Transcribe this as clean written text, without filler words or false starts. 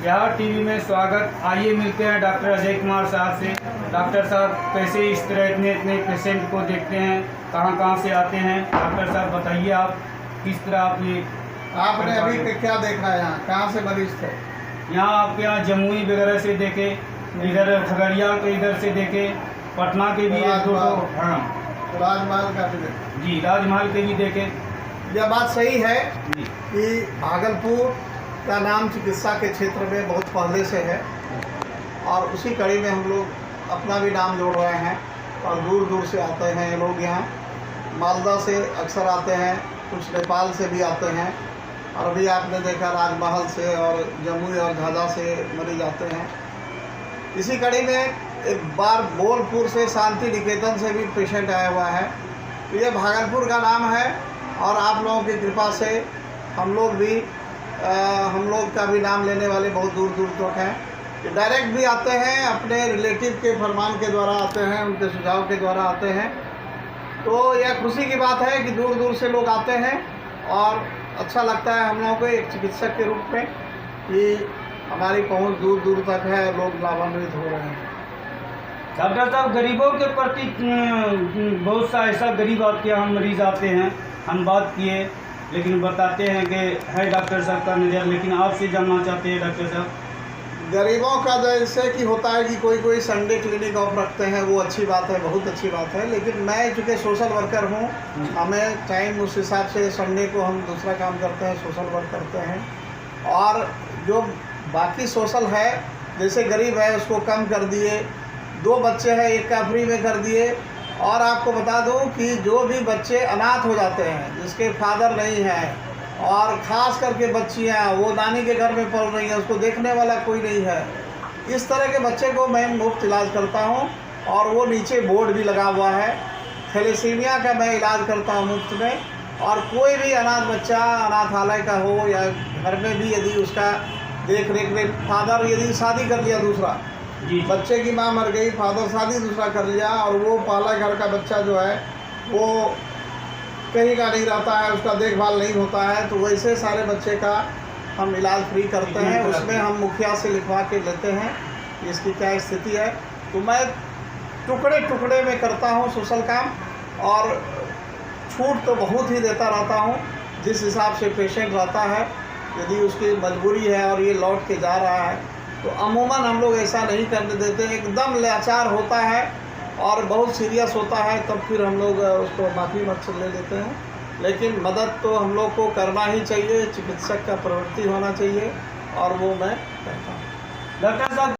Bihar TV में स्वागत। आइए मिलते हैं डॉक्टर अजय कुमार साहब से। डॉक्टर साहब कैसे इस तरह इतने इतने पेशेंट को देखते हैं, कहाँ कहाँ से आते हैं? डॉक्टर साहब बताइए आप किस तरह आपने अभी क्या देखा है? यहाँ कहाँ से मरीज थे? यहाँ आपके यहाँ जमुई वगैरह से देखे, इधर खगड़िया के इधर से देखे, पटना के भी एक दो। हाँ, राजमहल का भी देखा जी, राजमहल के भी देखे। यह बात सही है जी कि भागलपुर का नाम चिकित्सा के क्षेत्र में बहुत पहले से है और उसी कड़ी में हम लोग अपना भी नाम जोड़ रहे हैं और दूर दूर से आते हैं ये लोग। यहाँ मालदा से अक्सर आते हैं, कुछ नेपाल से भी आते हैं और अभी आपने देखा राजमहल से और जमुई और झाझा से मरीज आते हैं। इसी कड़ी में एक बार बोलपुर से शांति निकेतन से भी पेशेंट आया हुआ है। तो ये भागलपुर का नाम है और आप लोगों की कृपा से हम लोग का भी नाम लेने वाले बहुत दूर दूर तक हैं। डायरेक्ट भी आते हैं, अपने रिलेटिव के फरमान के द्वारा आते हैं, उनके सुझाव के द्वारा आते हैं। तो यह खुशी की बात है कि दूर दूर से लोग आते हैं और अच्छा लगता है हम लोगों को एक चिकित्सक के रूप में कि हमारी पहुंच दूर दूर तक है, लोग लाभान्वित हो रहे हैं। डॉक्टर साहब, गरीबों के प्रति बहुत सा ऐसा गरीब आपके यहाँ मरीज आते हैं, हम बात किए लेकिन बताते हैं कि है डॉक्टर साहब का नज़र, लेकिन आपसे जानना चाहते हैं डॉक्टर साहब। गरीबों का जैसे कि होता है कि कोई संडे क्लिनिक ऑफ रखते हैं, वो अच्छी बात है, बहुत अच्छी बात है। लेकिन मैं चूँकि सोशल वर्कर हूँ, हमें टाइम उस हिसाब से संडे को हम दूसरा काम करते हैं, सोशल वर्क करते हैं। और जो बाकी सोशल है, जैसे गरीब है उसको कम कर दिए, 2 बच्चे हैं एक का फ्री में कर दिए। और आपको बता दूं कि जो भी बच्चे अनाथ हो जाते हैं, जिसके फादर नहीं है और ख़ास करके बच्चियां वो नानी के घर में पल रही हैं, उसको देखने वाला कोई नहीं है, इस तरह के बच्चे को मैं मुफ्त इलाज करता हूं। और वो नीचे बोर्ड भी लगा हुआ है, थैलेसीमिया का मैं इलाज करता हूं मुफ्त में। और कोई भी अनाथ बच्चा अनाथालय का हो या घर में भी यदि उसका देख रेख फादर यदि शादी कर लिया, दूसरा जी, बच्चे की माँ मर गई, फादर शादी दूसरा कर लिया और वो पाला घर का बच्चा जो है वो कहीं का नहीं रहता है, उसका देखभाल नहीं होता है, तो वैसे सारे बच्चे का हम इलाज फ्री करते हैं। उसमें हम मुखिया से लिखवा के लेते हैं कि इसकी क्या स्थिति है। तो मैं टुकड़े टुकड़े में करता हूँ सोशल काम और छूट तो बहुत ही देता रहता हूँ जिस हिसाब से पेशेंट रहता है। यदि उसकी मजबूरी है और ये लौट के जा रहा है तो अमूमन हम लोग ऐसा नहीं करने देते। एकदम लाचार होता है और बहुत सीरियस होता है तब फिर हम लोग उसको माफ़ी मत ले लेते हैं। लेकिन मदद तो हम लोग को करना ही चाहिए, चिकित्सक का प्रवृत्ति होना चाहिए और वो मैं करता हूँ। डॉक्टर साहब